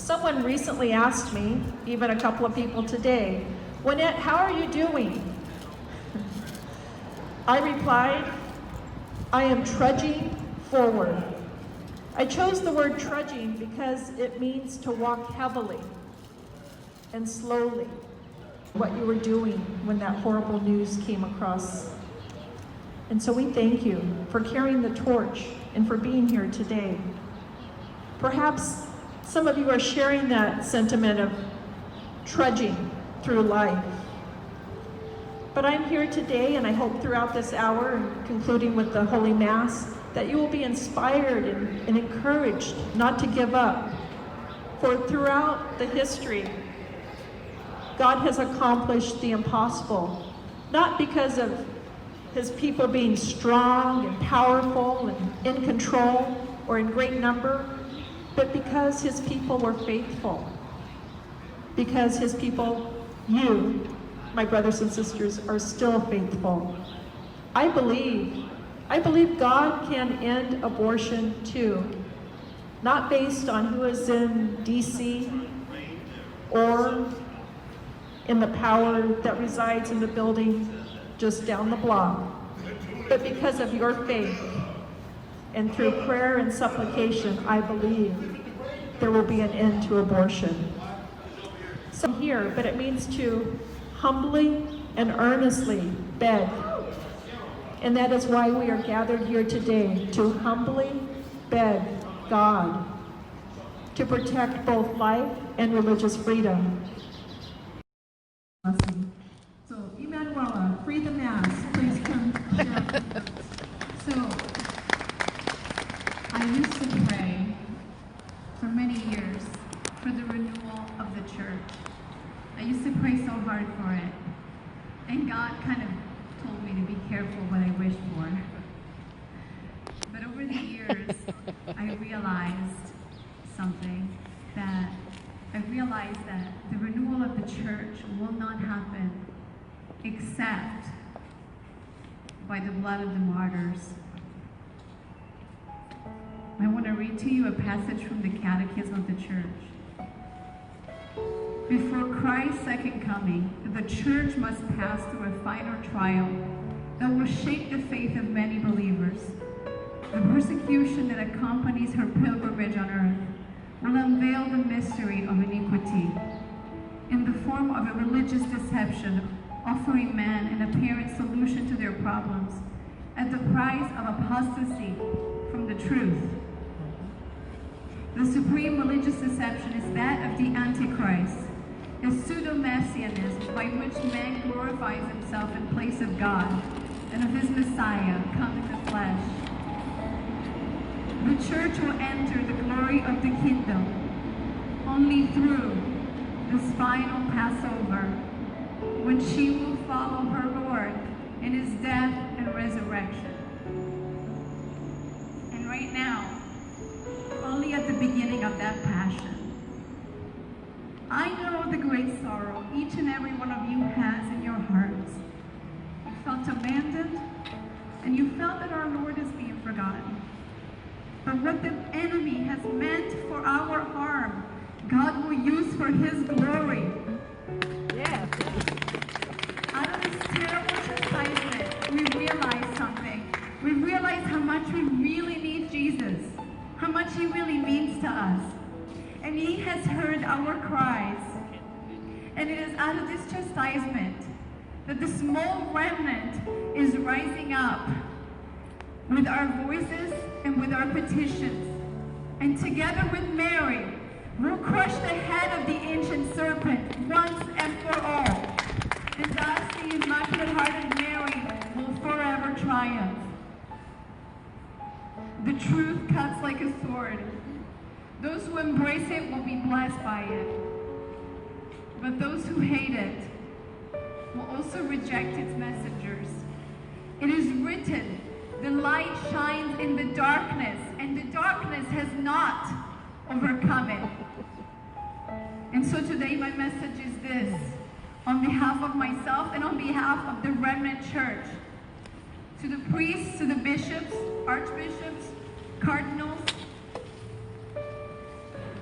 Someone recently asked me, even a couple of people today, Lynette, how are you doing? I replied, I am trudging forward. I chose the word trudging because it means to walk heavily and slowly. What you were doing when that horrible news came across. And so we thank you for carrying the torch and for being here today. Perhaps some of you are sharing that sentiment of trudging through life. But I'm here today, and I hope throughout this hour, and concluding with the Holy Mass, that you will be inspired and encouraged not to give up. For throughout the history, God has accomplished the impossible, not because of his people being strong and powerful and in control or in great number, but because his people were faithful. Because his people, you, my brothers and sisters, are still faithful. I believe God can end abortion too, not based on who is in DC or in the power that resides in the building just down the block, but because of your faith. And through prayer and supplication, I believe there will be an end to abortion. So here, but it means to humbly and earnestly beg. And that is why we are gathered here today, to humbly beg God to protect both life and religious freedom. So, Emanuela, free the Mass, please come share. So, I used to pray for many years for the renewal of the church. I used to pray so hard for it. And God kind of told me to be careful what I wish for. But over the years, I realized something, that I realized that the renewal of the church will not happen except by the blood of the martyrs. I want to read to you a passage from the Catechism of the Church. Before Christ's second coming, the church must pass through a final trial that will shake the faith of many believers. The persecution that accompanies her pilgrimage on earth will unveil the mystery of iniquity in the form of a religious deception, offering man an apparent solution to their problems at the price of apostasy from the truth. The supreme religious deception is that of the Antichrist, a pseudo-messianism by which man glorifies himself in place of God and of his Messiah come in the flesh. The church will enter the glory of the kingdom only through this final Passover, when she will follow her Lord in his death and resurrection. And right now, only at the beginning of that passion, I know the great sorrow each and every one of you has in your hearts. You felt abandoned, and you felt that our Lord is being forgotten. But what the enemy has meant for our harm, God will use for his glory. Yes. Out of this terrible chastisement, we realize something. We realize how much we really need Jesus, how much he really means to us. And he has heard our cries. And it is out of this chastisement that the small remnant is rising up with our voices and with our petitions. And together with Mary, we'll crush the head of the ancient serpent once and for all. And thus the Immaculate Heart of Mary will forever triumph. The truth cuts like a sword. Those who embrace it will be blessed by it. But those who hate it will also reject its messengers. It is written, the light shines in the darkness, and the darkness has not overcome it. And so today my message is this, on behalf of myself and on behalf of the remnant church, to the priests, to the bishops, archbishops, cardinals,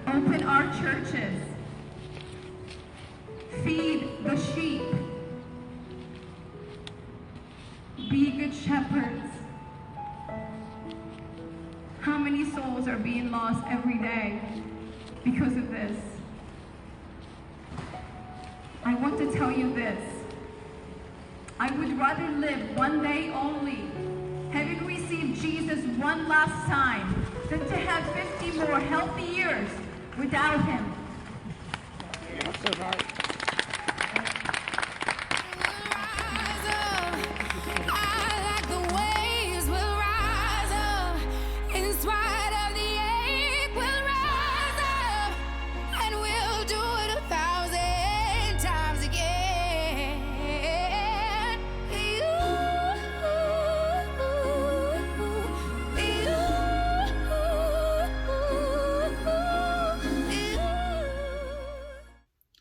all Open our churches. Feed the sheep. Be good shepherds. How many souls are being lost every day because of this? I want to tell you this. I would rather live one day only, having received Jesus one last time, than to have 50 more healthy years without him. That's so right.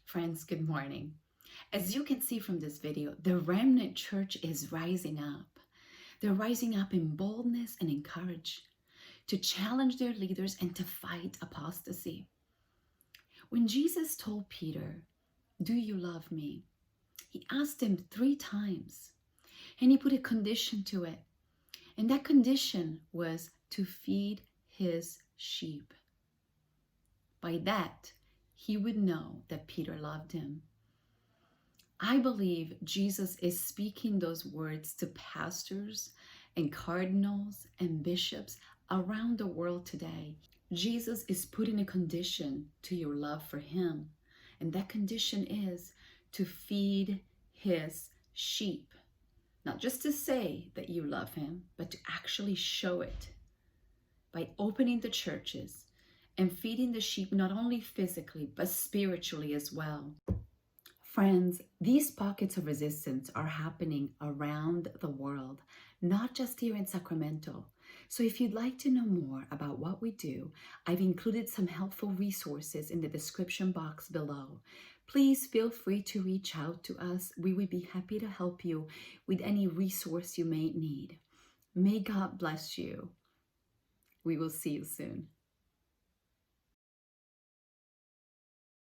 Friends, good morning. As you can see from this video, the remnant church is rising up. They're rising up in boldness and in courage to challenge their leaders and to fight apostasy. When Jesus told Peter, "Do you love me?" he asked him 3 times, and he put a condition to it. And that condition was to feed his sheep. By that, he would know that Peter loved him. I believe Jesus is speaking those words to pastors and cardinals and bishops around the world today. Jesus is putting a condition to your love for him, and that condition is to feed his sheep. Not just to say that you love him, but to actually show it by opening the churches and feeding the sheep, not only physically, but spiritually as well. Friends, these pockets of resistance are happening around the world, not just here in Sacramento. So if you'd like to know more about what we do, I've included some helpful resources in the description box below. Please feel free to reach out to us. We would be happy to help you with any resource you may need. May God bless you. We will see you soon.